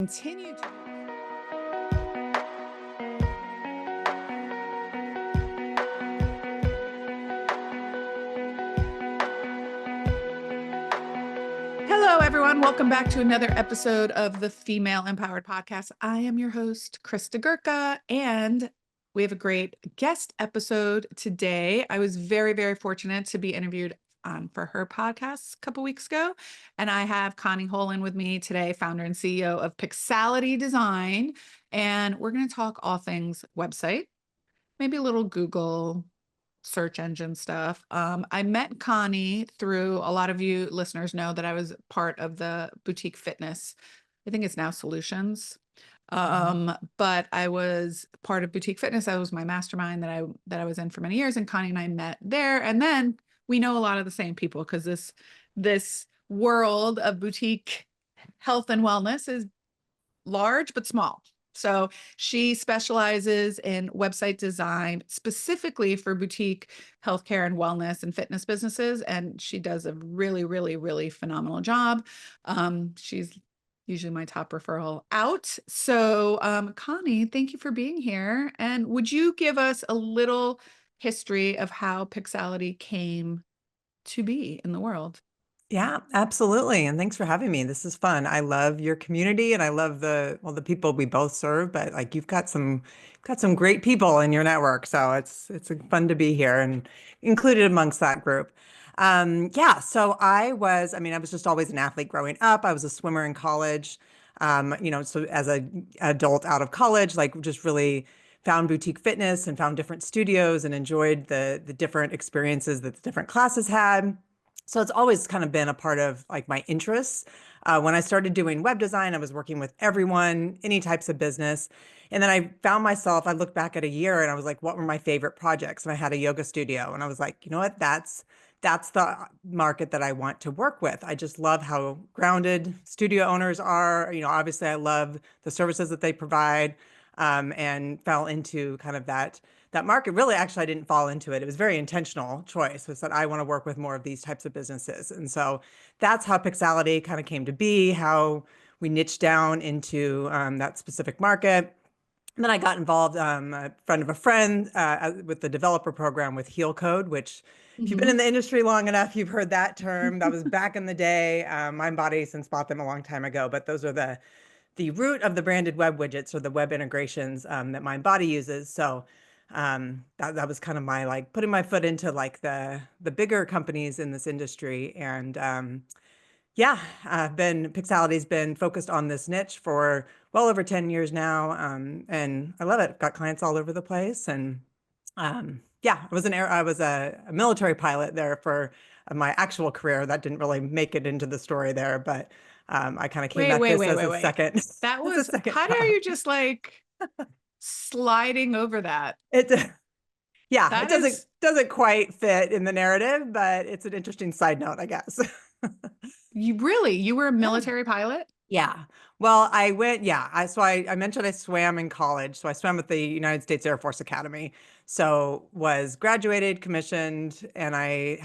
continue to. Hello, everyone. Welcome back to another episode of the Female Empowered Podcast. I am your host, Krista Gurka, and we have a great guest episode today. I was very, very fortunate to be interviewed for her podcast a couple weeks ago, and I have Connie Holland with me today, founder and CEO of Pixality Design, and we're going to talk all things website, maybe a little Google search engine stuff. I met Connie through, a lot of you listeners know that I was part of the boutique fitness. I think it's now Solutions. But I was part of boutique fitness. That was my mastermind that I was in for many years. And Connie and I met there. And then we know a lot of the same people because this world of boutique health and wellness is large but small. So she specializes in website design specifically for boutique healthcare and wellness and fitness businesses. And she does a really, really, really phenomenal job. She's usually my top referral out. So Connie, thank you for being here. And would you give us a little history of how Pixality came to be in the world? Yeah, absolutely. And thanks for having me. This is fun. I love your community and I love the people we both serve, but like you've got some great people in your network. So it's fun to be here and included amongst that group. Yeah, so I was just always an athlete growing up. I was a swimmer in college. So as an adult out of college, like just really found boutique fitness and found different studios and enjoyed the different experiences that the different classes had. So it's always kind of been a part of like my interests. When I started doing web design, I was working with everyone, any types of business. And then I found myself, I looked back at a year and I was like, what were my favorite projects? And I had a yoga studio and I was like, you know what, that's the market that I want to work with. I just love how grounded studio owners are. Obviously I love the services that they provide, and fell into kind of that market. Really, actually, I didn't fall into it. It was very intentional choice, was that I want to work with more of these types of businesses. And so that's how Pixality kind of came to be, how we niched down into that specific market. And then I got involved, a friend of a friend, with the developer program with Heal Code, which if you've been in the industry long enough, you've heard that term. That was back in the day. MindBody since bought them a long time ago, but those are the root of the branded web widgets or the web integrations that MindBody uses. So that was kind of my like putting my foot into like the bigger companies in this industry. And Pixality's been focused on this niche for well over 10 years now. And I love it. Got clients all over the place. And I was a military pilot there for my actual career. That didn't really make it into the story there, but I kind of came at this as a second. That was, how are you just like sliding over that? It doesn't quite fit in the narrative, but it's an interesting side note, I guess. You were a military pilot? Yeah. Well, I mentioned I swam in college. So I swam at the United States Air Force Academy. So was graduated, commissioned, and I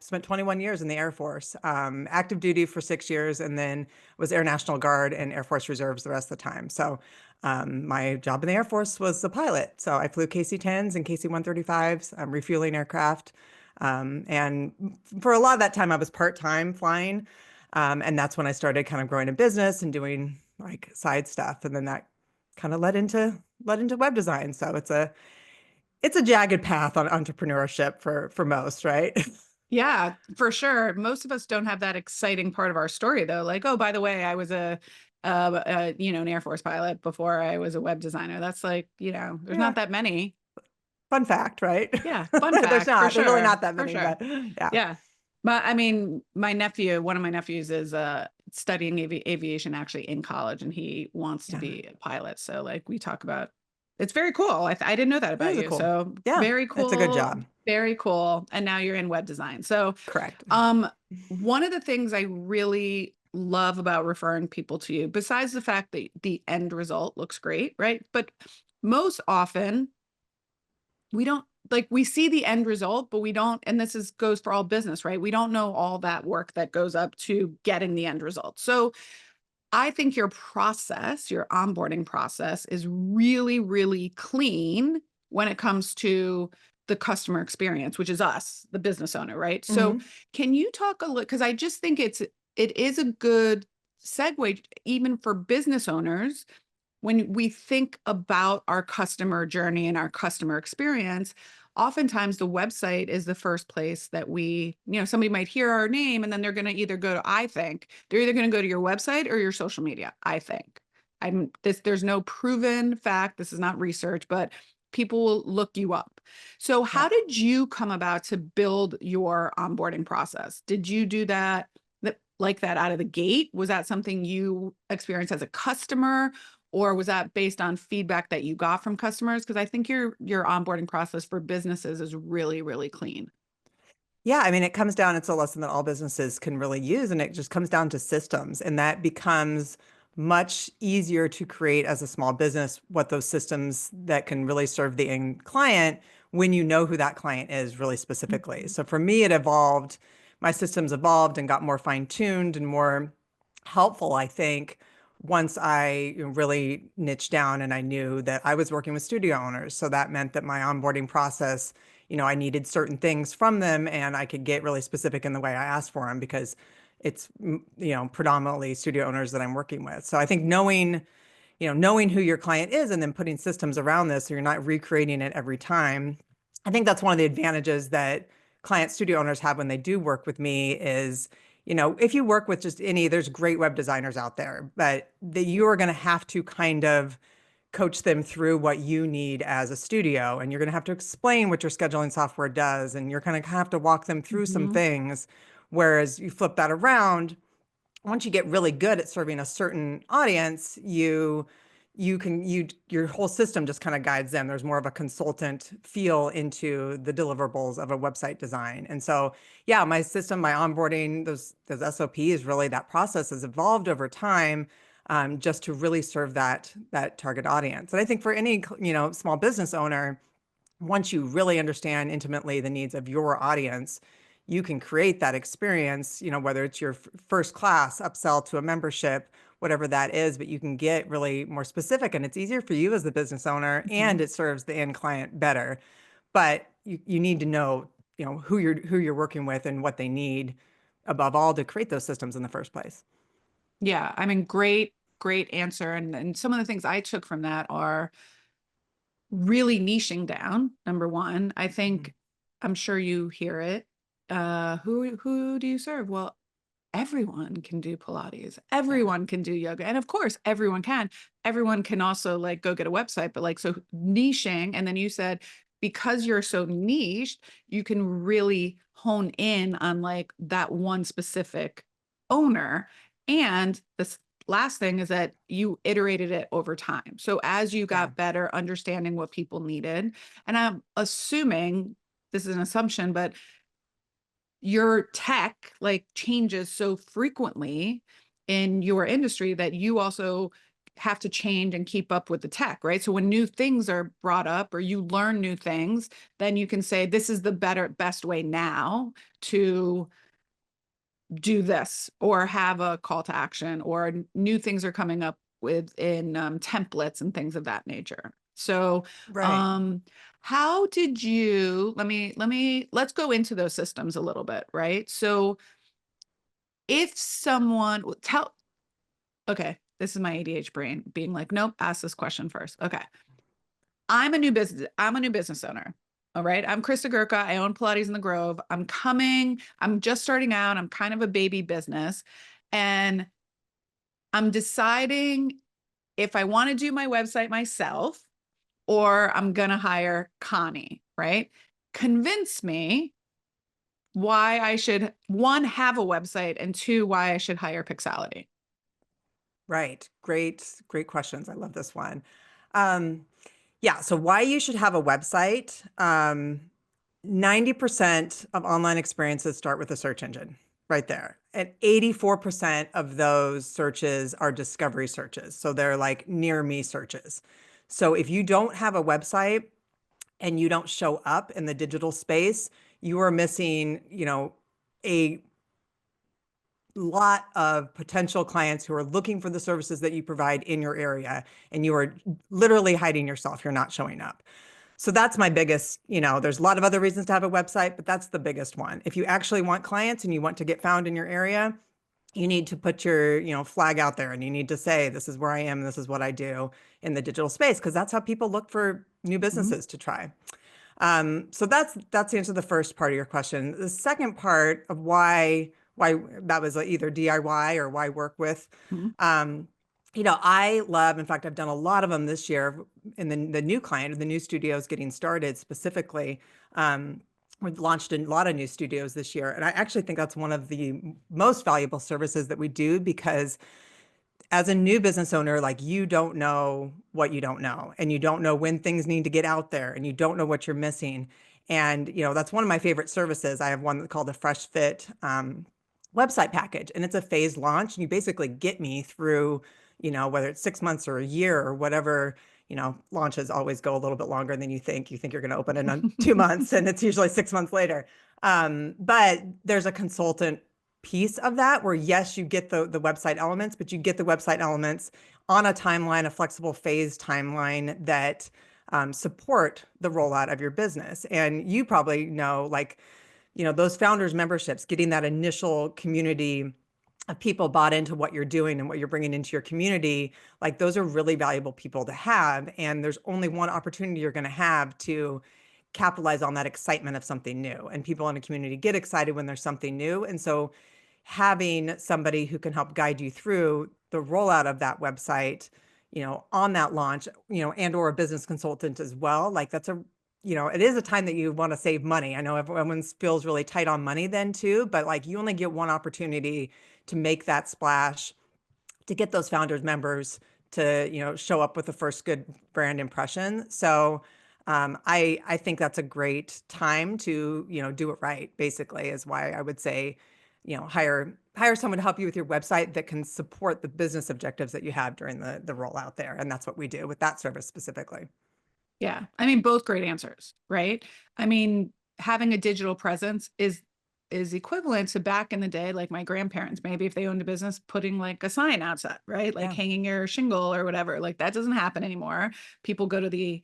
spent 21 years in the Air Force, active duty for 6 years, and then was Air National Guard and Air Force Reserves the rest of the time. So my job in the Air Force was the pilot. So I flew KC-10s and KC-135s, refueling aircraft. And for a lot of that time, I was part-time flying. And that's when I started kind of growing a business and doing like side stuff. And then that kind of led into web design. So it's a jagged path on entrepreneurship for most, right? Yeah, for sure. Most of us don't have that exciting part of our story though. Like, oh, by the way, I was an Air Force pilot before I was a web designer. That's like, there's not that many. Fun fact, right? Yeah, fun fact. There's really not that many, but yeah. Yeah. But I mean, one of my nephews is studying aviation actually in college, and he wants to be a pilot. So like we talk about, it's very cool. I didn't know that about you. Cool. So yeah, very cool. It's a good job. Very cool. And now you're in web design. So correct. One of the things I really love about referring people to you, besides the fact that the end result looks great, right? But most often we see the end result, but we don't, and goes for all business, right? We don't know all that work that goes up to getting the end result. So I think your process, your onboarding process is really, really clean when it comes to the customer experience, which is us, the business owner, right? So Hmm. can you talk a little, because I just think it is a good segue even for business owners when we think about our customer journey and our customer experience. Oftentimes the website is the first place that somebody might hear our name and then they're going to either go to, I think, they're either going to go to your website or your social media, I think. There's no proven fact, this is not research, but people will look you up. So Yeah. how did you come about to build your onboarding process? Did you do that like that out of the gate? Was that something you experienced as a customer? Or was that based on feedback that you got from customers? Because I think your onboarding process for businesses is really, really clean. Yeah, I mean, it comes down, it's a lesson that all businesses can really use, and it just comes down to systems. And that becomes much easier to create as a small business, what those systems that can really serve the end client when you know who that client is really specifically. Mhm. So for me, it evolved, my systems evolved and got more fine-tuned and more helpful, I think, once I really niched down and I knew that I was working with studio owners. So that meant that my onboarding process, I needed certain things from them and I could get really specific in the way I asked for them because it's, predominantly studio owners that I'm working with. So I think knowing who your client is and then putting systems around this so you're not recreating it every time. I think that's one of the advantages that client studio owners have when they do work with me is, if you work with just there's great web designers out there, but that you are going to have to kind of coach them through what you need as a studio. And you're going to have to explain what your scheduling software does. And you're going to have to walk them through some Mhm. things. Whereas you flip that around, once you get really good at serving a certain audience, your whole system just kind of guides them. There's more of a consultant feel into the deliverables of a website design. And so, yeah, my system, my onboarding, those SOPs, really that process has evolved over time, just to really serve that target audience. And I think for any small business owner, once you really understand intimately the needs of your audience, you can create that experience, whether it's your first class upsell to a membership, whatever that is, but you can get really more specific and it's easier for you as the business owner and Mhm. it serves the end client better. But you need to know, who you're working with and what they need above all to create those systems in the first place. Yeah, I mean, great, great answer. And some of the things I took from that are really niching down, number one. I Mhm. think I'm sure you hear it. Who do you serve? Well, everyone can do Pilates. Yeah. Everyone can do yoga. And of course, everyone can. Everyone can also like go get a website, but like so niching. And then you said, because you're so niched, you can really hone in on like that one specific owner. And this last thing is that you iterated it over time. So as you Yeah. got better understanding what people needed, and I'm assuming this is an assumption, but your tech like changes so frequently in your industry that you also have to change and keep up with the tech, right? So when new things are brought up or you learn new things, then you can say this is the best way now to do this or have a call to action or new things are coming up with in templates and things of that nature. So Right. um how did you let's go into those systems a little bit, right? So if someone tell okay, this is my ADH brain being like, nope, ask this question first. Okay. I'm a new business owner. All right. I'm Krista Gurka. I own Pilates in the Grove. I'm just starting out. I'm kind of a baby business. And I'm deciding if I want to do my website myself or I'm gonna hire Connie, right? Convince me why I should, one, have a website, and two, why I should hire Pixality. Right. Great questions. I love this one. Um, Yeah, so why you should have a website. 90% of online experiences start with a search engine right there. And 84% of those searches are discovery searches. So they're like near me searches. So if you don't have a website and you don't show up in the digital space, you are missing, a lot of potential clients who are looking for the services that you provide in your area, and you are literally hiding yourself. You're not showing up. So that's my biggest, there's a lot of other reasons to have a website, but that's the biggest one. If you actually want clients and you want to get found in your area, you need to put your, flag out there, and you need to say, this is where I am, this is what I do in the digital space, because that's how people look for new Mhm. businesses to try. So that's the answer to the first part of your question. The second part of why that was either DIY or why work with. Mhm. Um, I love, in fact, I've done a lot of them this year in the new client, the new studios getting started specifically. We've launched a lot of new studios this year, and I actually think that's one of the most valuable services that we do, because as a new business owner, like, you don't know what you don't know, and you don't know when things need to get out there, and you don't know what you're missing. And, that's one of my favorite services. I have one called the Fresh Fit website package, and it's a phased launch. And you basically get me through, whether it's 6 months or a year or whatever. Launches always go a little bit longer than you think. You think you're going to open in 2 months, and it's usually 6 months later. But there's a consultant piece of that where, yes, you get the website elements, but you get the website elements on a timeline, a flexible phase timeline that support the rollout of your business. And you probably know, like, those founders memberships, getting that initial community of people bought into what you're doing and what you're bringing into your community, like, those are really valuable people to have. And there's only one opportunity you're going to have to capitalize on that excitement of something new. And people in a community get excited when there's something new. And so having somebody who can help guide you through the rollout of that website, on that launch, and or a business consultant as well, like, it is a time that you want to save money. I know everyone feels really tight on money then too, but, like, you only get one opportunity to make that splash, to get those founders members to, show up with the first good brand impression. So I think that's a great time to, do it right, basically, is why I would say, hire someone to help you with your website that can support the business objectives that you have during the rollout there. And that's what we do with that service specifically. Yeah. I mean, both great answers, right? I mean, having a digital presence is equivalent to back in the day, like my grandparents, maybe if they owned a business, putting like a sign outside, right? Like Yeah. hanging your shingle or whatever. Like that doesn't happen anymore. People go to the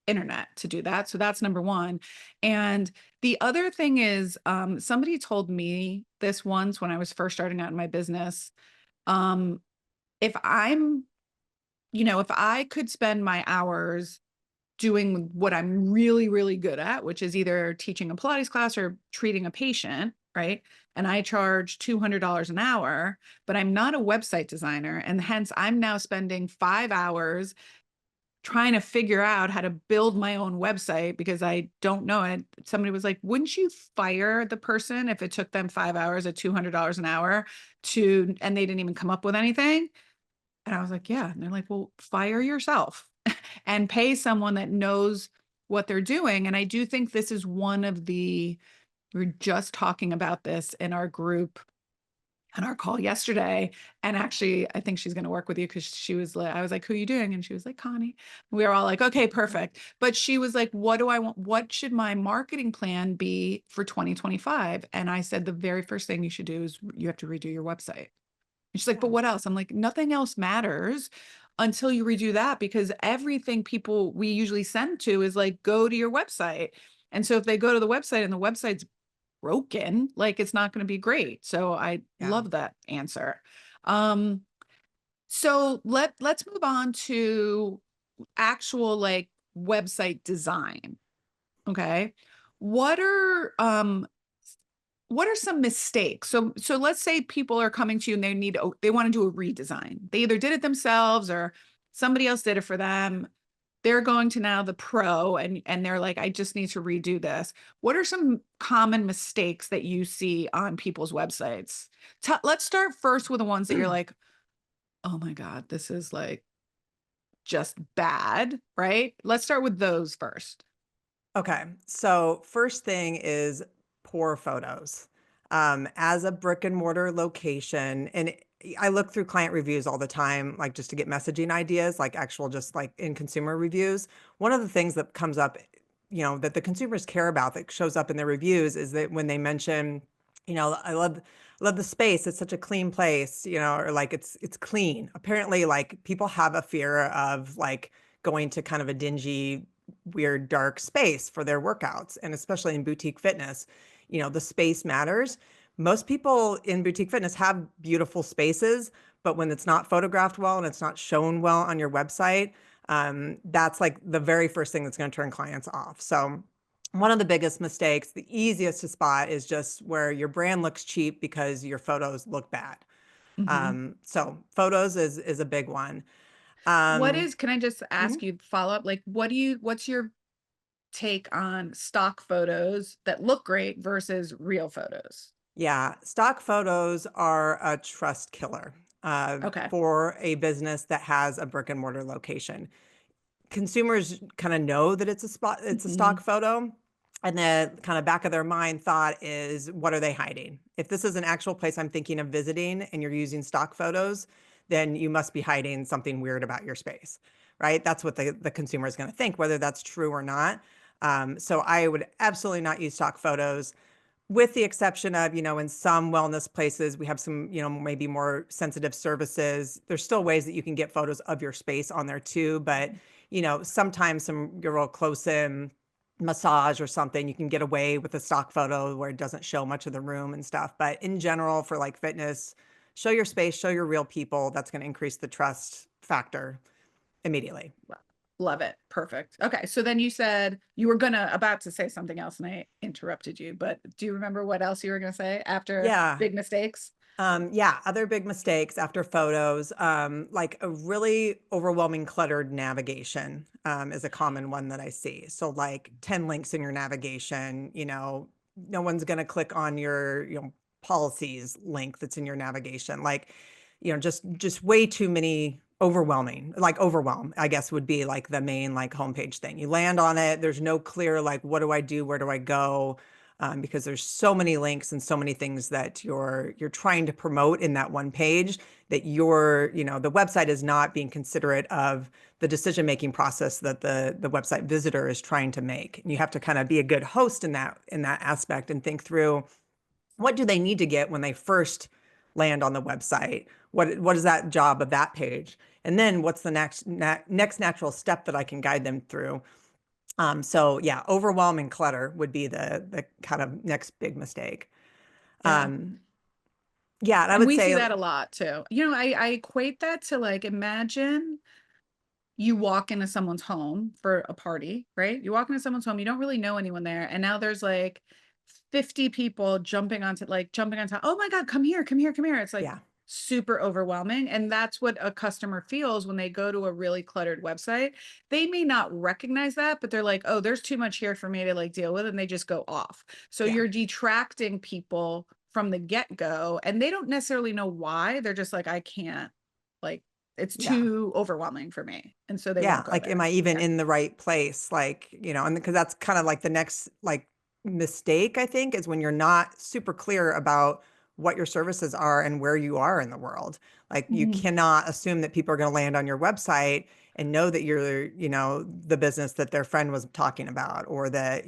internet to do that. So that's number one. And the other thing is, somebody told me this once when I was first starting out in my business. Um, if I'm, if I could spend my hours doing what I'm really, really good at, which is either teaching a Pilates class or treating a patient, right? And I charge $200 an hour, but I'm not a website designer. And hence, I'm now spending 5 hours trying to figure out how to build my own website because I don't know it. Somebody was like, wouldn't you fire the person if it took them 5 hours at $200 an hour and they didn't even come up with anything? And I was like, yeah. And they're like, well, fire yourself and pay someone that knows what they're doing. And I do think this is one of we were just talking about this in our group on our call yesterday. And actually, I think she's going to work with you because she was like, I was like, who are you doing? And she was like, Connie. We were all like, okay, perfect. But she was like, what do I want? What should my marketing plan be for 2025? And I said, the very first thing you should do is you have to redo your website. And she's like, but Yeah. what else? I'm like, nothing else matters until you redo that because everything people we usually send to is like, go to your website. And so if they go to the website and the website's broken, like it's not going to be great. So I Yeah. love that answer. Um, so let's move on to actual like website design. Okay. What are what are some mistakes? So let's say people are coming to you and they want to do a redesign. They either did it themselves or somebody else did it for them. They're going to now the pro and they're like, I just need to redo this. What are some common mistakes that you see on people's websites? Let's start first with the ones that you're like, oh my God, this is like just bad, right? Let's start with those first. Okay. So first thing is poor photos. As a brick and mortar location, and I look through client reviews all the time, like, just to get messaging ideas, like actual, just like in consumer reviews. One of the things that comes up, that the consumers care about, that shows up in their reviews, is that when they mention I love the space. It's such a clean place, or like it's clean. Apparently, like people have a fear of like going to kind of a dingy, weird, dark space for their workouts, and especially in boutique fitness, the space matters. Most people in boutique fitness have beautiful spaces, but when it's not photographed well and it's not shown well on your website, that's like the very first thing that's going to turn clients off. So one of the biggest mistakes, the easiest to spot, is just where your brand looks cheap because your photos look bad. Mhm. So photos is a big one. Can I just Mhm. ask you follow up? Like, what's your take on stock photos that look great versus real photos? Yeah, stock photos are a trust killer Okay. for a business that has a brick and mortar location. Consumers kind of know that it's a stock Mhm. photo, and the kind of back of their mind thought is, what are they hiding? If this is an actual place I'm thinking of visiting and you're using stock photos, then you must be hiding something weird about your space, right? That's what the consumer is going to think, whether that's true or not. So I would absolutely not use stock photos, with the exception of, in some wellness places, we have some, maybe more sensitive services. There's still ways that you can get photos of your space on there too. But, sometimes your real close in massage or something, you can get away with a stock photo where it doesn't show much of the room and stuff. But in general, for like fitness, show your space, show your real people. That's going to increase the trust factor immediately. Lo- Love it. Perfect. Okay. So then you said you were about to say something else and I interrupted you, but do you remember what else you were gonna say after Yeah. big mistakes? Yeah, other big mistakes after photos, like a really overwhelming cluttered navigation, is a common one that I see. So like 10 links in your navigation, no one's going to click on your, policies link that's in your navigation. Like, just way too many, overwhelming, like overwhelm, I guess would be like the main like homepage thing. You land on it, there's no clear, like, what do I do? Where do I go? Because there's so many links and so many things that you're trying to promote in that one page, that the website is not being considerate of the decision making process that the website visitor is trying to make. And you have to kind of be a good host in that aspect and think through, what do they need to get when they first land on the website? What is that job of that page? And then what's the next natural step that I can guide them through? So yeah, overwhelm and clutter would be the kind of next big mistake. Yeah. Um, yeah, and I And would we see say, that a lot too. I equate that to like imagine you walk into someone's home for a party, right? You walk into someone's home, you don't really know anyone there, and now there's like 50 people jumping on top. Oh my God, come here, come here, come here. It's like yeah, super overwhelming. And that's what a customer feels when they go to a really cluttered website. They may not recognize that, but they're like, oh, there's too much here for me to like deal with. And they just go off. So yeah, you're detracting people from the get-go, and they don't necessarily know why. They're just like, I can't, like, it's yeah. too overwhelming for me. And so they Yeah, won't go like, am there. I even Yeah. in the right place? Like, and because that's kind of like the next like mistake, I think, is when you're not super clear about what your services are and where you are in the world. Like, you Mhm. cannot assume that people are going to land on your website and know that you're, the business that their friend was talking about, or that,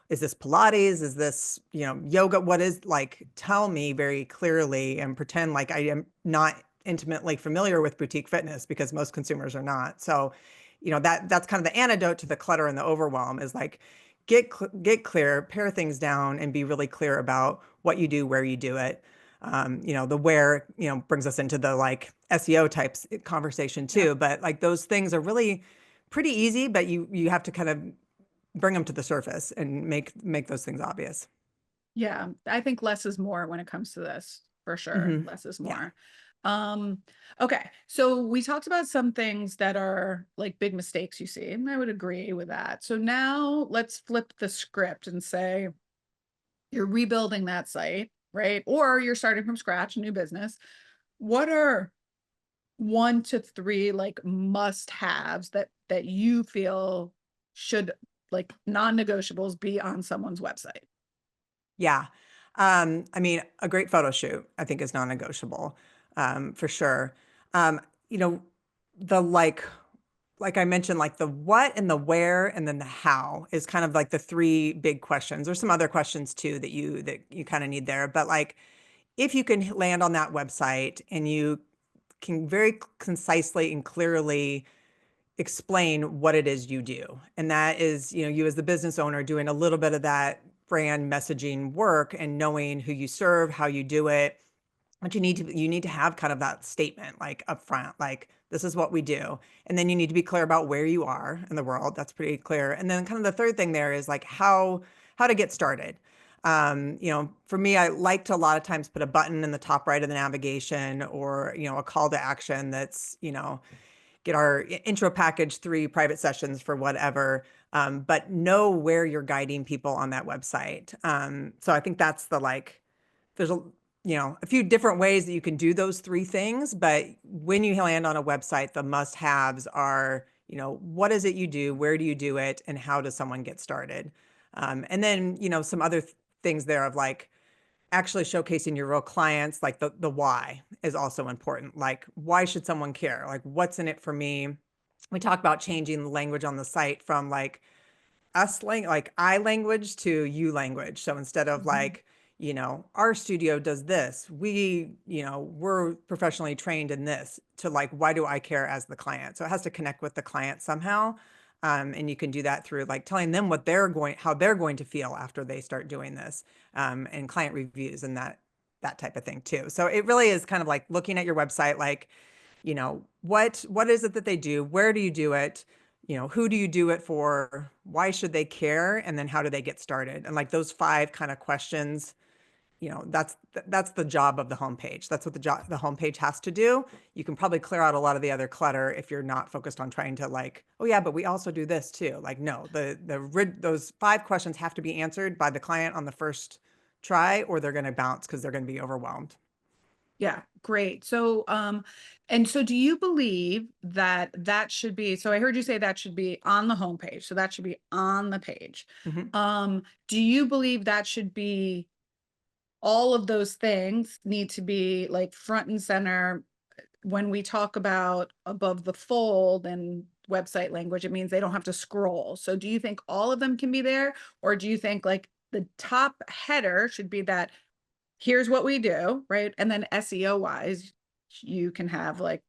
is this Pilates? Is this, yoga? What is, like, tell me very clearly and pretend like I am not intimately familiar with boutique fitness, because most consumers are not. So, that's kind of the antidote to the clutter and the overwhelm, is like, get clear, pare things down, and be really clear about what you do, where you do it. The where, brings us into the like SEO types conversation Yeah. too. But like those things are really pretty easy, but you have to kind of bring them to the surface and make those things obvious. Yeah, I think less is more when it comes to this, for sure. Hmm. Less is Yeah. more. Um, okay, so we talked about some things that are like big mistakes you see, and I would agree with that. So now let's flip the script and say you're rebuilding that site, right? Or you're starting from scratch, a new business. What are one to three like must-haves that you feel should, like, non-negotiables, be on someone's website? Yeah. I mean, a great photo shoot, I think, is non-negotiable, for sure. Um, you know, the like like I mentioned, like the what and the where and then the how is kind of like the three big questions. There's some other questions too that you kind of need there. But like if you can land on that website and you can very concisely and clearly explain what it is you do. And that is, you as the business owner doing a little bit of that brand messaging work and knowing who you serve, how you do it. But you need to have kind of that statement like upfront, like this is what we do. And then you need to be clear about where you are in the world. That's pretty clear. And then kind of the third thing there is like how to get started. For me, I like to a lot of times put a button in the top right of the navigation or, a call to action that's, get our intro package, 3 private sessions for whatever, but know where you're guiding people on that website. So I think that's the like, there's a few different ways that you can do those 3 things, but when you land on a website, the must-haves are, what is it you do, where do you do it, and how does someone get started? And then, some other things there of like, actually showcasing your real clients, like the why is also important. Like, why should someone care? Like, what's in it for me? We talk about changing the language on the site from like like I language to you language. So instead of Mhm. like, our studio does this, we're professionally trained in this, to like, why do I care as the client? So it has to connect with the client somehow. And you can do that through like telling them how they're going to feel after they start doing this, and client reviews and that type of thing too. So it really is kind of like looking at your website, like, what is it that they do? Where do you do it? Who do you do it for? Why should they care? And then how do they get started? And like those 5 kind of questions, that's the job of the homepage. That's what the homepage has to do. You can probably clear out a lot of the other clutter if you're not focused on trying to like, oh yeah, but we also do this too. Like no, those 5 questions have to be answered by the client on the first try, or they're going to bounce because they're going to be overwhelmed. Yeah, great. So, and so do you believe that that should be, so I heard you say that should be on the homepage. So that should be on the page. Mhm. Do you believe that should be all of those things need to be like front and center when we talk about above the fold and website language? It means they don't have to scroll. So do you think all of them can be there? Or do you think like the top header should be that here's what we do, right? And then SEO wise, you can have like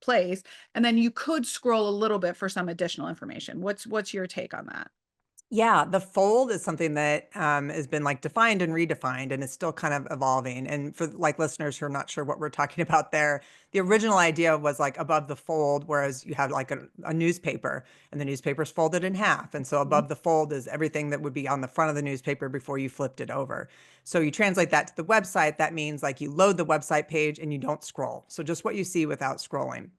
place, and then you could scroll a little bit for some additional information. What's your take on that? Yeah, the fold is something that has been like defined and redefined, and it's still kind of evolving. And for like listeners who are not sure what we're talking about there, the original idea was like above the fold, whereas you have like a newspaper, and the newspaper's folded in half. And so Mhm. above the fold is everything that would be on the front of the newspaper before you flipped it over. So you translate that to the website, that means like you load the website page and you don't scroll. So just what you see without scrolling.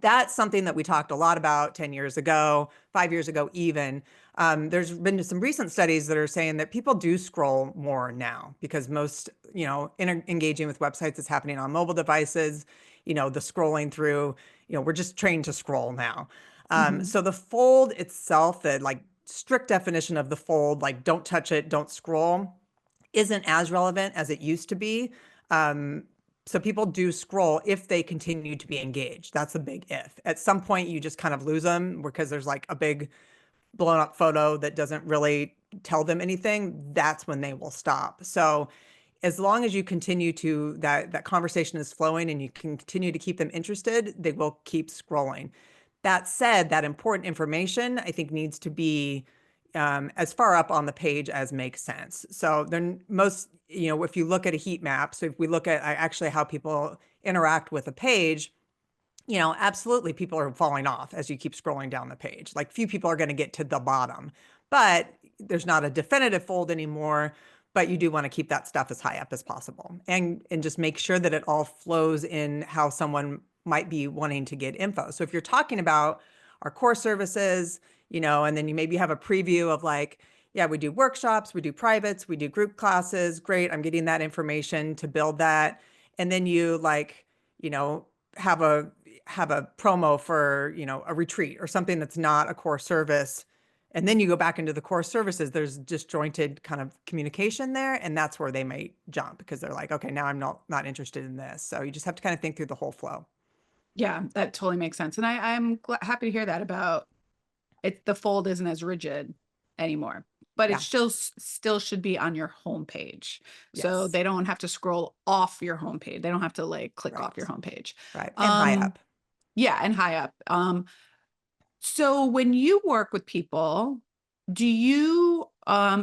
That's something that we talked a lot about 10 years ago, 5 years ago, even. There's been some recent studies that are saying that people do scroll more now because most, engaging with websites is happening on mobile devices. The scrolling through, we're just trained to scroll now. Mhm. So the fold itself, the like strict definition of the fold, like don't touch it, don't scroll, isn't as relevant as it used to be. Um, so people do scroll if they continue to be engaged. That's a big if. At some point, you just kind of lose them because there's like a big blown up photo that doesn't really tell them anything. That's when they will stop. So as long as you continue to that conversation is flowing and you can continue to keep them interested, they will keep scrolling. That said, that important information I think needs to be as far up on the page as makes sense. So then most, if you look at a heat map, so if we look at actually how people interact with a page, absolutely people are falling off as you keep scrolling down the page. Like few people are going to get to the bottom, but there's not a definitive fold anymore. But you do want to keep that stuff as high up as possible and just make sure that it all flows in how someone might be wanting to get info. So if you're talking about our core services, and then you maybe have a preview of like, yeah, we do workshops, we do privates, we do group classes. Great. I'm getting that information to build that. And then you like, you know, have a promo for, a retreat or something that's not a core service. And then you go back into the core services, there's disjointed kind of communication there. And that's where they might jump because they're like, okay, now I'm not interested in this. So you just have to kind of think through the whole flow. Yeah, that totally makes sense. And I'm happy to hear that about it. The fold isn't as rigid anymore, but it Yeah. still should be on your homepage. So Yes. they don't have to scroll off your homepage. They don't have to like click off your Right. homepage. Right. And high Um, up. yeah, and high up. So when you work with people, do you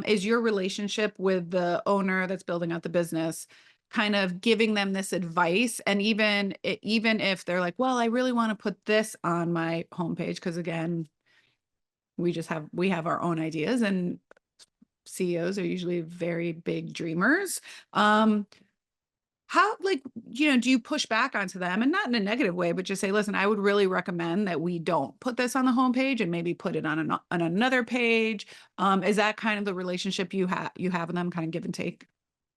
is your relationship with the owner that's building out the business kind of giving them this advice? And even if they're like, well, I really want to put this on my homepage, because again, we have our own ideas, and CEOs are usually very big dreamers. Um, how, like, do you push back onto them, and not in a negative way, but just say, listen, I would really recommend that we don't put this on the homepage and maybe put it on another page. Is that kind of the relationship you have with them, kind of give and take?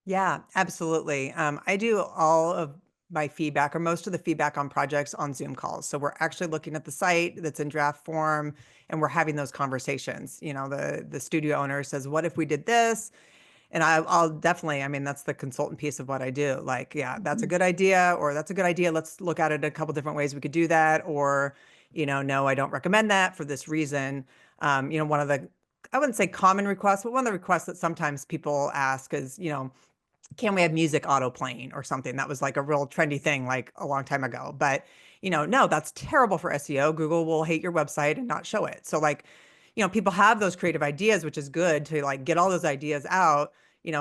Yeah, absolutely. I do all of my feedback or most of the feedback on projects on Zoom calls. So we're actually looking at the site that's in draft form and we're having those conversations. The studio owner says, "What if we did this?" And I'll definitely, I mean, that's the consultant piece of what I do. Like, yeah, that's a Mhm. good idea, or that's a good idea. Let's look at it a couple different ways we could do that. Or, no, I don't recommend that for this reason. One of the, I wouldn't say common requests, but one of the requests that sometimes people ask is, can we have music auto playing or something? That was like a real trendy thing like a long time ago. But, no, that's terrible for SEO. Google will hate your website and not show it. So like, people have those creative ideas, which is good to like get all those ideas out.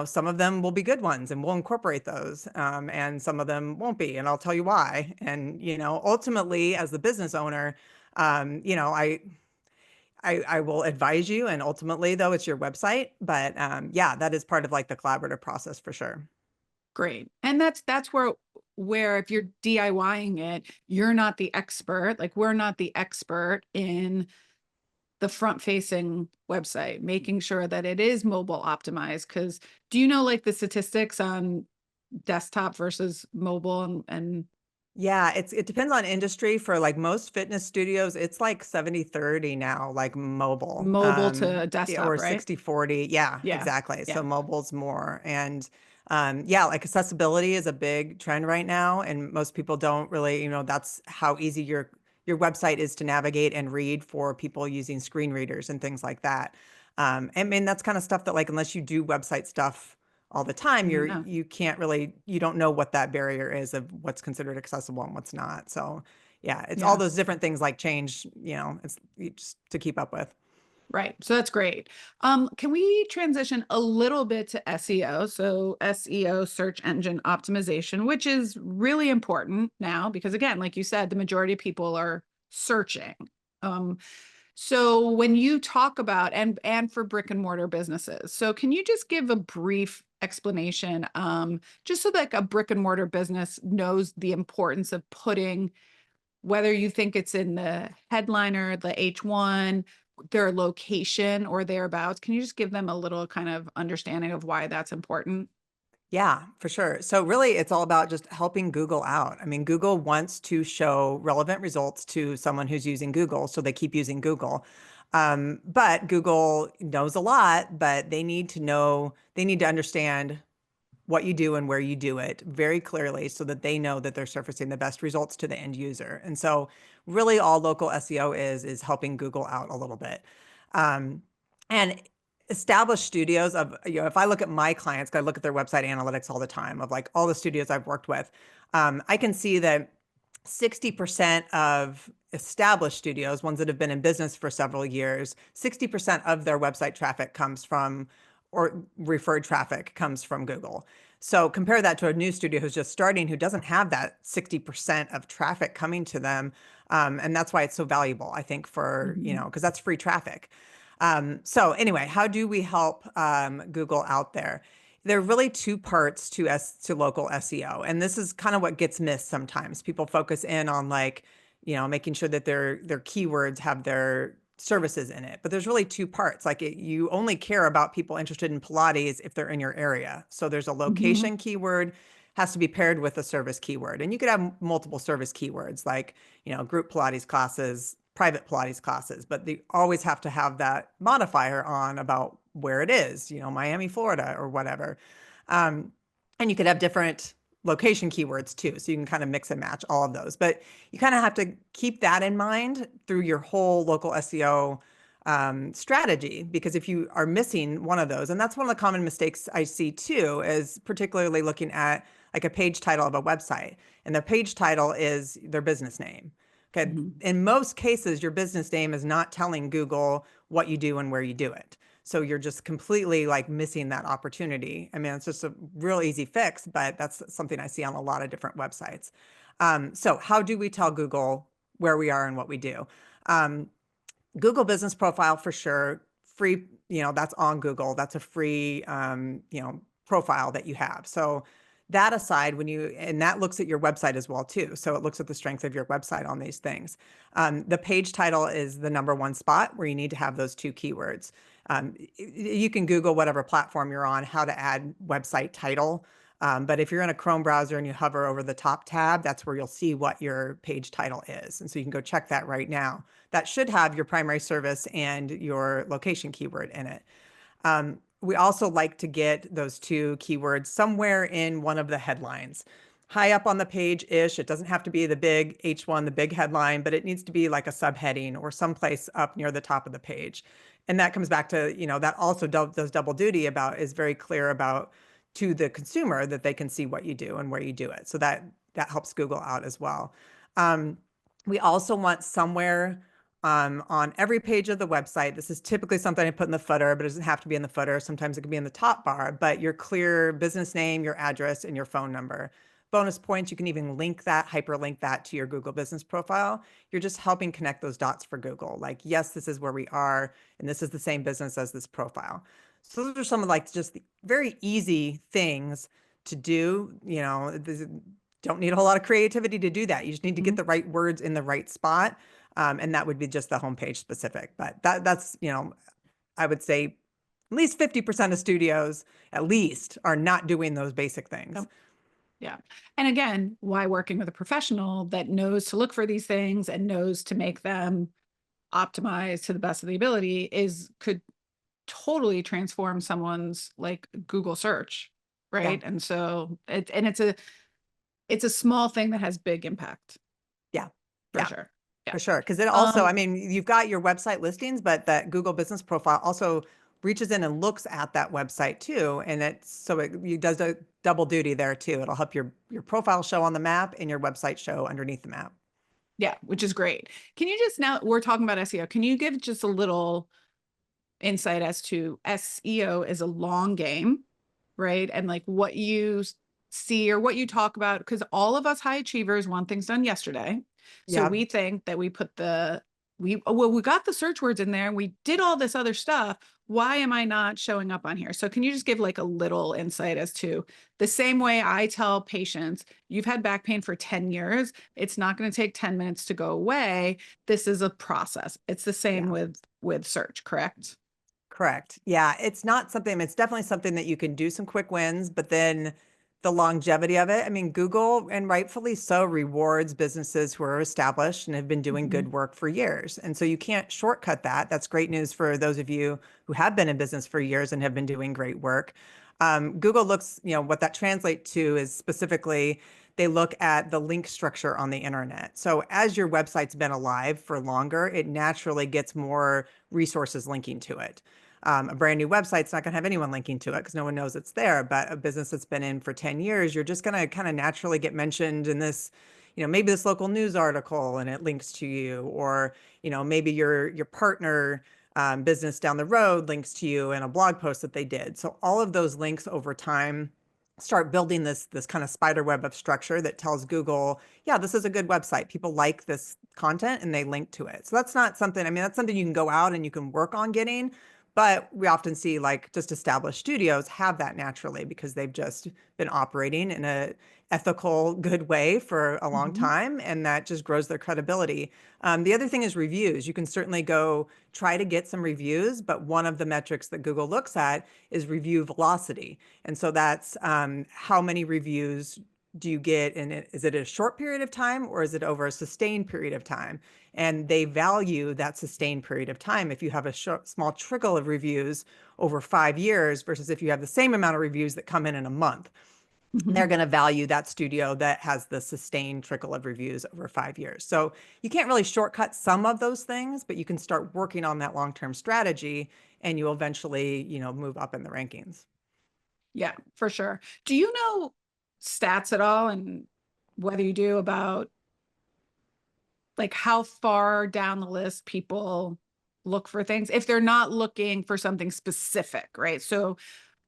Some of them will be good ones and we'll incorporate those. And some of them won't be. And I'll tell you why. And, ultimately as the business owner, I will advise you. And ultimately though, it's your website. But yeah, that is part of like the collaborative process for sure. Great. And that's where if you're DIYing it, you're not the expert. Like, we're not the expert in the front facing website, making sure that it is mobile optimized. Because do you know like the statistics on desktop versus mobile, and Yeah, it depends on industry. For like most fitness studios, it's like 70-30 now, like mobile. mobile to Yeah, desktop, or right? 60-40. Yeah, Yeah. exactly. So Yeah. mobile's more. And yeah, like accessibility is a big trend right now. And most people don't really, that's how easy your website is to navigate and read for people using screen readers and things like that. I mean, that's kind of stuff that like unless you do website stuff all the time, No. you can't really, you don't know what that barrier is of what's considered accessible and what's not. So yeah, it's all Yeah. those different things like change, it's just to keep up with. Right. So that's great. Can we transition a little bit to SEO? So SEO, search engine optimization, which is really important now because again, like you said, the majority of people are searching. Um, so when you talk about and for brick and mortar businesses, so can you just give a brief explanation, just so that a brick and mortar business knows the importance of putting, whether you think it's in the headliner, the H1, their location or thereabouts. Can you just give them a little kind of understanding of why that's important? Yeah, for sure. So really it's all about just helping Google out. I mean, Google wants to show relevant results to someone who's using Google, so they keep using Google. But Google knows a lot, but they need to understand what you do and where you do it very clearly so that they know that they're surfacing the best results to the end user. And so really all local SEO is helping Google out a little bit. Um, and established studios of, if I look at my clients, I look at their website analytics all the time of like all the studios I've worked with, I can see that 60% of established studios, ones that have been in business for several years, 60% of their website traffic comes from, or referred traffic comes from Google. So compare that to a new studio who's just starting, who doesn't have that 60% of traffic coming to them. And that's why it's so valuable, I think, for, Mhm. because that's free traffic. So anyway, how do we help Google out there? There are really two parts to local SEO, and this is kind of what gets missed sometimes. People focus in on like, making sure that their keywords have their services in it, but there's really two parts. Like you only care about people interested in Pilates if they're in your area. So there's a Mhm. location keyword has to be paired with a service keyword, and you could have multiple service keywords like group Pilates classes, private Pilates classes, but they always have to have that modifier on about where it is, Miami, Florida, or whatever. Um, and you could have different location keywords too. So you can kind of mix and match all of those. But you kind of have to keep that in mind through your whole local SEO strategy, because if you are missing one of those, and that's one of the common mistakes I see too, is particularly looking at like a page title of a website, and their page title is their business name. Okay. Mhm. In most cases, your business name is not telling Google what you do and where you do it. So you're just completely like missing that opportunity. I mean, it's just a real easy fix, but that's something I see on a lot of different websites. So how do we tell Google where we are and what we do? Um, Google Business Profile for sure. Free, that's on Google. That's a free, profile that you have. So that aside, and that looks at your website as well too. So it looks at the strength of your website on these things. The page title is the number one spot where you need to have those two keywords. You can Google whatever platform you're on, how to add website title. But if you're in a Chrome browser and you hover over the top tab, that's where you'll see what your page title is. And so you can go check that right now. That should have your primary service and your location keyword in it. We also like to get those two keywords somewhere in one of the headlines. High up on the page-ish. It doesn't have to be the big H1, the big headline, but it needs to be like a subheading or someplace up near the top of the page. And that comes back to, that also does double duty about, is very clear about to the consumer that they can see what you do and where you do it. So that helps Google out as well. Um, we also want somewhere on every page of the website. This is typically something I put in the footer, but it doesn't have to be in the footer. Sometimes it can be in the top bar, but your clear business name, your address, and your phone number. Bonus points, you can even link that, hyperlink that to your Google Business Profile. You're just helping connect those dots for Google. Like, yes, this is where we are, and this is the same business as this profile. So those are some of like just the very easy things to do. Don't need a whole lot of creativity to do that. You just need to get Mhm. the right words in the right spot. And that would be just the homepage specific. But that's, I would say at least 50% of studios at least are not doing those basic things. Yep. Yeah. And again, why working with a professional that knows to look for these things and knows to make them optimize to the best of the ability could totally transform someone's like Google search, Yeah. right? And so it's a small thing that has big impact Yeah. for Yeah. sure. Yeah. For sure. Because it also, I Um, mean, you've got your website listings, but that Google Business Profile also reaches in and looks at that website too. And it does a double duty there too. It'll help your profile show on the map and your website show underneath the map. yeah, which is great. Can you just now we're talking about SEO. Can you give just a little insight as to SEO is a long game, right? And like what you see or what you talk about, because all of us high achievers want things done yesterday. So Yeah. we think that we got the search words in there and we did all this other stuff. Why am I not showing up on here? So can you just give like a little insight as to the same way I tell patients, you've had back pain for 10 years. It's not going to take 10 minutes to go away. This is a process. It's the same Yeah. with search, correct? Correct. Yeah, it's definitely something that you can do some quick wins, but then the longevity of it. I mean, Google, and rightfully so, rewards businesses who are established and have been doing Mhm. good work for years. And so you can't shortcut that. That's great news for those of you who have been in business for years and have been doing great work. Google looks, what that translates to is specifically they look at the link structure on the internet. So as your website's been alive for longer, it naturally gets more resources linking to it. A brand new website's not going to have anyone linking to it because no one knows it's there. But a business that's been in for 10 years, you're just going to kind of naturally get mentioned in this, maybe this local news article and it links to you, or, maybe your partner business down the road links to you in a blog post that they did. So all of those links over time start building this kind of spider web of structure that tells Google, yeah, this is a good website. People like this content and they link to it. So that's not something, I mean, that's something you can go out and you can work on getting, but we often see like just established studios have that naturally because they've just been operating in a ethical, good way for a long Mhm. time, and that just grows their credibility. The other thing is reviews. You can certainly go try to get some reviews, but one of the metrics that Google looks at is review velocity. And so that's how many reviews do you get in it? Is it a short period of time or is it over a sustained period of time? And they value that sustained period of time. If you have a small trickle of reviews over 5 years versus if you have the same amount of reviews that come in a month. they're Mhm. going to value that studio that has the sustained trickle of reviews over 5 years. So you can't really shortcut some of those things, but you can start working on that long-term strategy and you'll eventually, move up in the rankings. Yeah, for sure. Do you know stats at all, and whether you do, about like how far down the list people look for things if they're not looking for something specific, right? So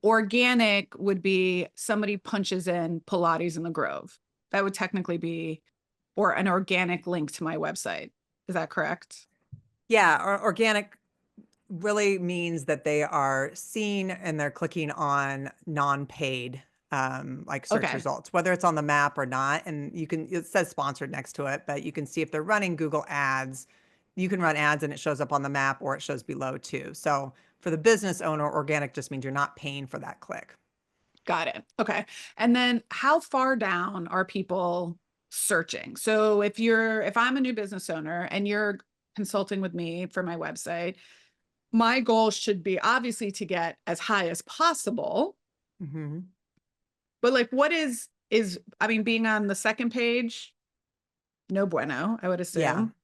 organic would be somebody punches in Pilates in the Grove. That would technically be, or an organic link to my website. Is that correct? Yeah, organic really means that they are seen and they're clicking on non-paid like search Okay, results, whether it's on the map or not. And it says sponsored next to it, but you can see if they're running Google ads, you can run ads and it shows up on the map or it shows below too. So for the business owner, organic just means you're not paying for that click. got it. Okay. And then how far down are people searching? So if I'm a new business owner and you're consulting with me for my website, my goal should be obviously to get as high as possible. Hmm. But like, I mean, being on the second page, no bueno, I would Yeah. assume.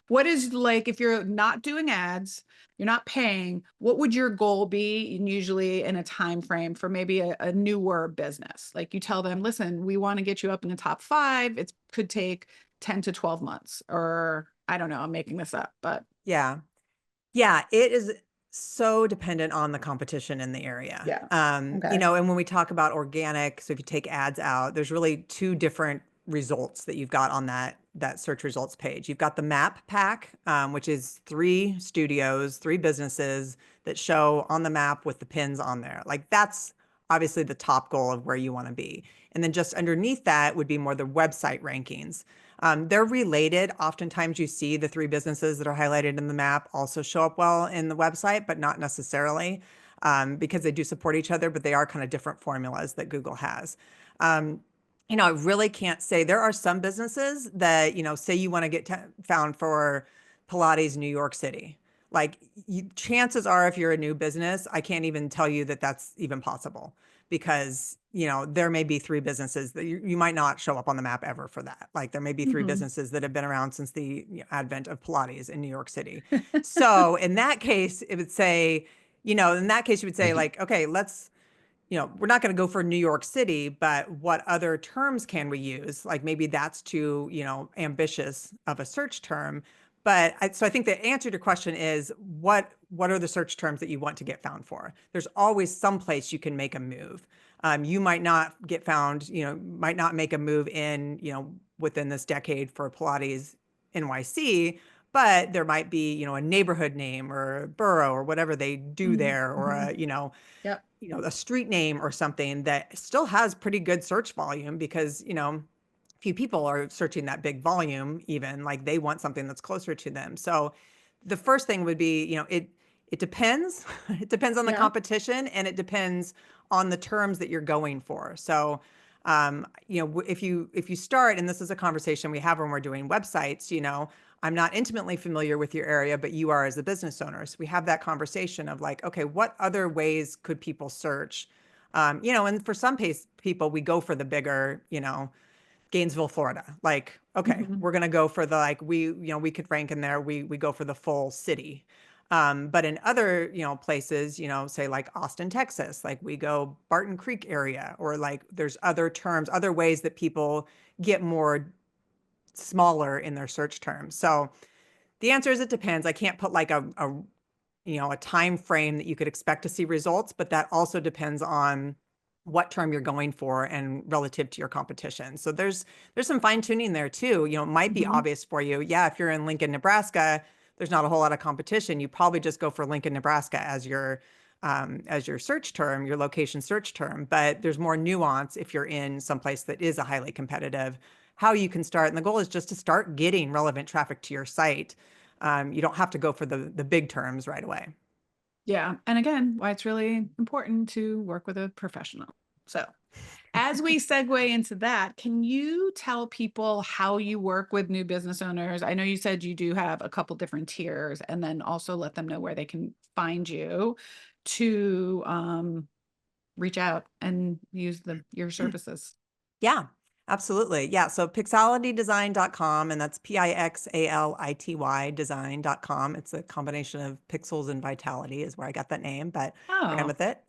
What is, like, if you're not doing ads, you're not paying, what would your goal be, and usually in a time frame for maybe a newer business? Like, you tell them, listen, we want to get you up in the top 5. It could take 10 to 12 months, or I don't know, I'm making this up, but Yeah. Yeah, it is so dependent on the competition in the area. yeah. Okay. And when we talk about organic, so if you take ads out, there's really two different results that you've got on that search results page. You've got the map pack, which is 3 studios, 3 businesses that show on the map with the pins on there. Like that's obviously the top goal of where you want to be. And then just underneath that would be more the website rankings. They're related. Oftentimes you see the 3 businesses that are highlighted in the map also show up well in the website, but not necessarily because they do support each other, but they are kind of different formulas that Google has. Um, I really can't say. There are some businesses that, say you want to get found for Pilates New York City. Like chances are, if you're a new business, I can't even tell you that that's even possible because there may be 3 businesses that you might not show up on the map ever for that. Like there may be three Mhm. businesses that have been around since the advent of Pilates in New York City. So in that case, it would say, in that case, you would say like, okay, we're not going to go for New York City, but what other terms can we use? Like maybe that's too, ambitious of a search term. So I think the answer to your question is what are the search terms that you want to get found for? There's always some place you can make a move. You might not get found, might not make a move in, within this decade for Pilates NYC, but there might be, a neighborhood name or a borough or whatever they do Mhm. there, or Mhm. a, Yep. a street name or something that still has pretty good search volume because, few people are searching that big volume, even like they want something that's closer to them. So the first thing would be, it depends. It depends on the Yeah. competition and it depends on the terms that you're going for. So if you start, and this is a conversation we have when we're doing websites, I'm not intimately familiar with your area, but you are as a business owner. So we have that conversation of like, okay, what other ways could people search? And for some people, we go for the bigger, Gainesville, Florida. Like, okay, Mhm. we're gonna go for the like we could rank in there. We go for the full city. But in other, places, say like Austin, Texas, like we go Barton Creek area, or like there's other terms, other ways that people get more smaller in their search terms. So the answer is it depends. I can't put like a time frame that you could expect to see results, but that also depends on what term you're going for and relative to your competition. So there's some fine tuning there too. It might be Mhm. obvious for you. Yeah, if you're in Lincoln, Nebraska, there's not a whole lot of competition. You probably just go for Lincoln, Nebraska as your search term, your location search term. But there's more nuance if you're in someplace that is a highly competitive. How you can start, and the goal is just to start getting relevant traffic to your site. You don't have to go for the big terms right away. Yeah. And again, why it's really important to work with a professional. So, as we segue into that, can you tell people how you work with new business owners? I know you said you do have a couple different tiers, and then also let them know where they can find you to reach out and use your services. Yeah, absolutely. Yeah. So pixalitydesign.com, and that's Pixality design.com. It's a combination of pixels and vitality is where I got that name, but ran Oh, with it.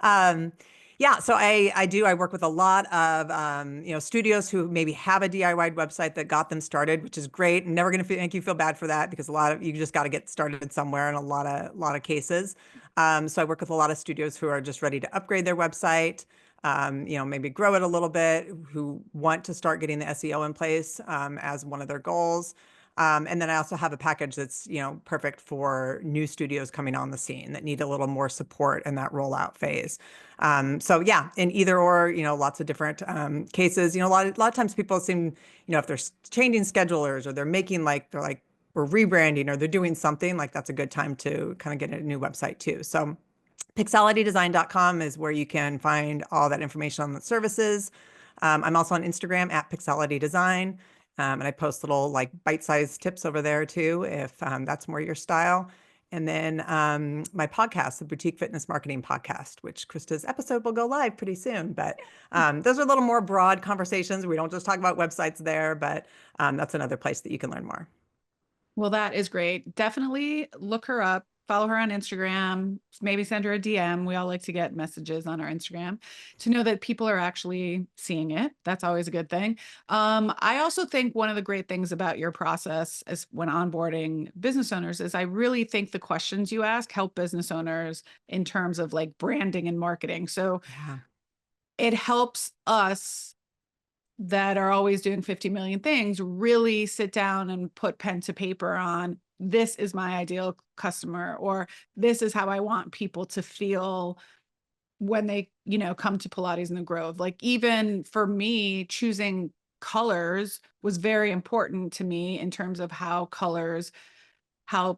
um, yeah, so I work with a lot of studios who maybe have a DIY website that got them started, which is great. I'm never going to make you feel bad for that because a lot of you just got to get started somewhere in a lot of cases. So I work with a lot of studios who are just ready to upgrade their website, maybe grow it a little bit, who want to start getting the SEO in place as one of their goals. And then I also have a package that's, perfect for new studios coming on the scene that need a little more support in that rollout phase. So yeah, in either or, lots of different cases. A lot of times people seem, if they're changing schedulers or they're like we're rebranding or they're doing something like that's a good time to kind of get a new website too. So pixalitydesign.com is where you can find all that information on the services. I'm also on Instagram at pixalitydesign. And I post little like bite-sized tips over there too, if that's more your style. And then my podcast, the Boutique Fitness Marketing Podcast, which Krista's episode will go live pretty soon. But those are a little more broad conversations. We don't just talk about websites there, but that's another place that you can learn more. well, that is great. Definitely look her up, follow her on Instagram, maybe send her a DM. We all like to get messages on our Instagram to know that people are actually seeing it. That's always a good thing. I also think one of the great things about your process is when onboarding business owners is I really think the questions you ask help business owners in terms of like branding and marketing. So Yeah. it helps us that are always doing 50 million things really sit down and put pen to paper on this is my ideal customer, or this is how I want people to feel when they, come to Pilates in the Grove. Like even for me, choosing colors was very important to me in terms of how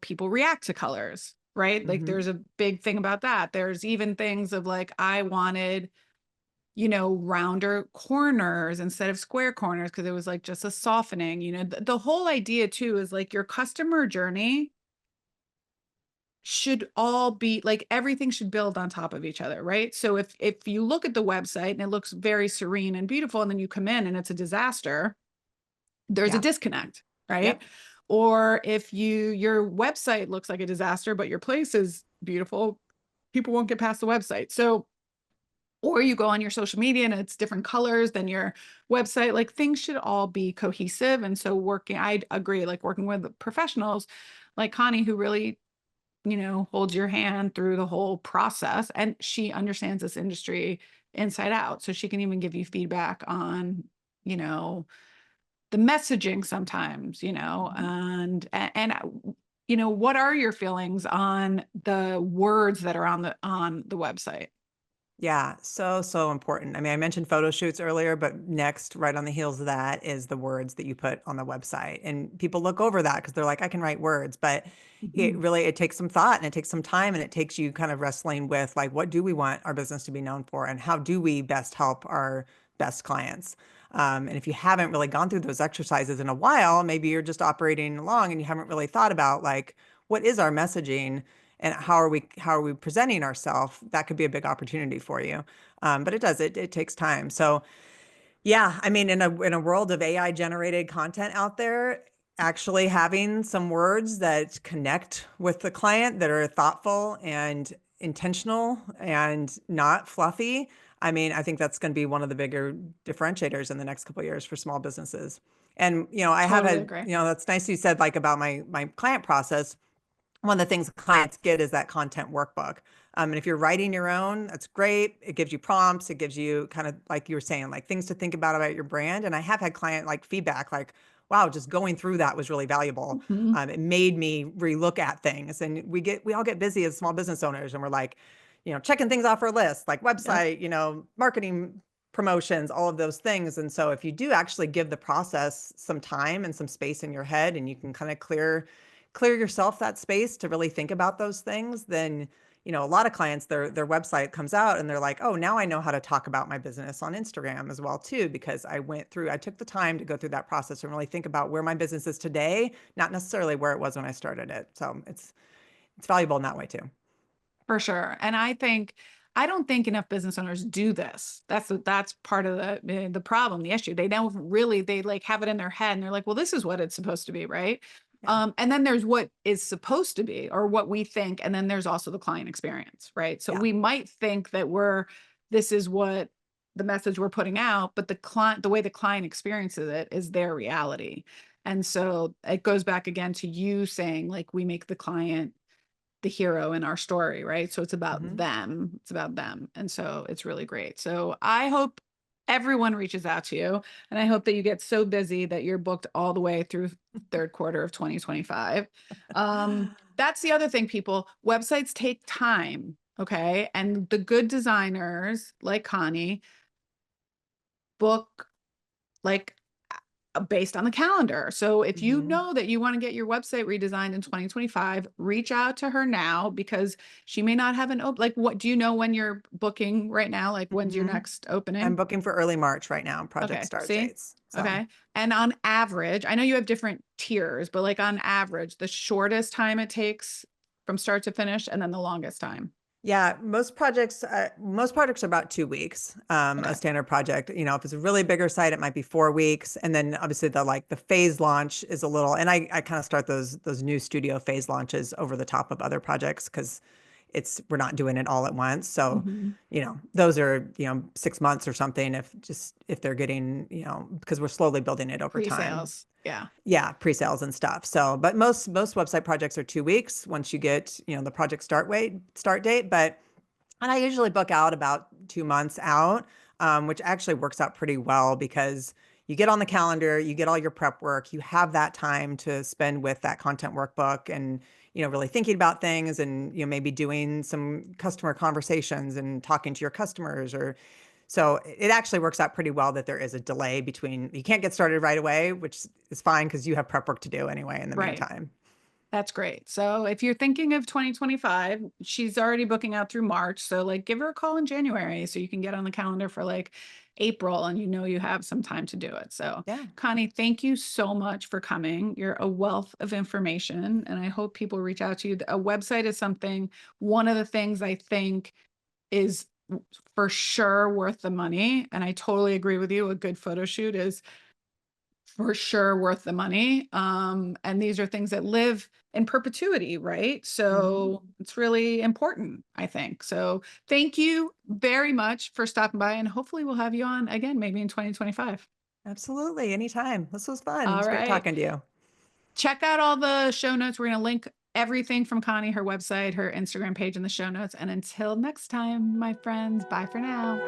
people react to colors, right? Like Hmm. there's a big thing about that. There's even things of like, I wanted rounder corners instead of square corners because it was like just a softening. The whole idea too is like your customer journey should all be like everything should build on top of each other, right? So if you look at the website and it looks very serene and beautiful and then you come in and it's a disaster, there's a Yeah. disconnect, right? Yep. Or if your website looks like a disaster but your place is beautiful, people won't get past the website. So or you go on your social media and it's different colors than your website, like things should all be cohesive. And so I agree, like working with professionals like Connie, who really, holds your hand through the whole process, and she understands this industry inside out. So she can even give you feedback on, you know, the messaging sometimes, what are your feelings on the words that are on the website? Yeah, so, so important. I mean, I mentioned photo shoots earlier, but next, right on the heels of that, is the words that you put on the website. And people look over that because they're like, I can write words, but Mhm. it takes some thought and it takes some time and it takes you kind of wrestling with like, what do we want our business to be known for and how do we best help our best clients? And if you haven't really gone through those exercises in a while, maybe you're just operating along and you haven't really thought about like, what is our messaging? And how are we presenting ourselves? That could be a big opportunity for you. But it takes time. So yeah, I mean, in a world of AI generated content out there, actually having some words that connect with the client that are thoughtful and intentional and not fluffy. I mean, I think that's going to be one of the bigger differentiators in the next couple of years for small businesses. And I have Totally had, agree. that's nice you said like about my client process. One of the things clients get is that content workbook. And if you're writing your own, that's great. It gives you prompts. It gives you kind of like you were saying, like things to think about your brand. And I have had client like feedback, like, wow, just going through that was really valuable. Mhm. It made me relook at things. And we all get busy as small business owners, and we're like, checking things off our list, like Yep. website, marketing promotions, all of those things. And so if you do actually give the process some time and some space in your head, and you can kind of clear yourself that space to really think about those things, then a lot of clients their website comes out and they're like, oh, now I know how to talk about my business on Instagram as well too, because I took the time to go through that process and really think about where my business is today, not necessarily where it was when I started it. So it's valuable in that way too. For sure. And I think I don't think enough business owners do this. That's part of the problem, the issue. They don't really, they like have it in their head and they're like, well, this is what it's supposed to be, right? Yeah. And then there's what is supposed to be or what we think, and then there's also the client experience, right? So Yeah. we might think that this is what the message we're putting out, but the way the client experiences it is their reality. And so it goes back again to you saying, like, we make the client the hero in our story, right? So it's about Hmm. them. It's about them. And so it's really great. So I hope everyone reaches out to you. And I hope that you get so busy that you're booked all the way through third quarter of 2025. That's the other thing, people. Websites take time. Okay. And the good designers like Connie book like based on the calendar. So if you Hmm. know that you want to get your website redesigned in 2025, reach out to her now because she may not have an open. Like, what do you know when you're booking right now? Like, when's your Hmm. next I'm opening? booking for early March right now, project Okay, start see? dates. So Okay. And on average, I know you have different tiers, but like on average, the shortest time it takes from start to finish and then the longest time. yeah, most projects are about 2 weeks. A Okay. standard project, if it's a really bigger site, it might be 4 weeks. And then obviously the phase launch is a little, and I kind of start those new studio phase launches over the top of other projects because we're not doing it all at once. So, Mhm. those are, 6 months or something if they're getting, because we're slowly building it over time. Pre-sales. Yeah. Yeah, pre-sales and stuff. So, but most website projects are 2 weeks once you get, the project start date. And I usually book out about 2 months out, which actually works out pretty well because you get on the calendar, you get all your prep work, you have that time to spend with that content workbook and, really thinking about things and, maybe doing some customer conversations and talking to your customers or so it actually works out pretty well that there is a delay between you can't get started right away, which is fine because you have prep work to do anyway in the Right. meantime. That's great. So if you're thinking of 2025, she's already booking out through March. So like give her a call in January so you can get on the calendar for like April and you know you have some time to do it. So Yeah. Connie, thank you so much for coming. You're a wealth of information and I hope people reach out to you. A website is one of the things I think is for sure worth the money. And I totally agree with you. A good photo shoot is for sure worth the money. And these are things that live in perpetuity, right? Hmm. So it's really important, I think. So thank you very much for stopping by, and hopefully we'll have you on again, maybe in 2025. Absolutely. Anytime. This was fun. It All was great right. talking to you. Check out all the show notes. We're going to link everything from Connie, her website, her Instagram page in the show notes. And until next time, my friends, bye for now.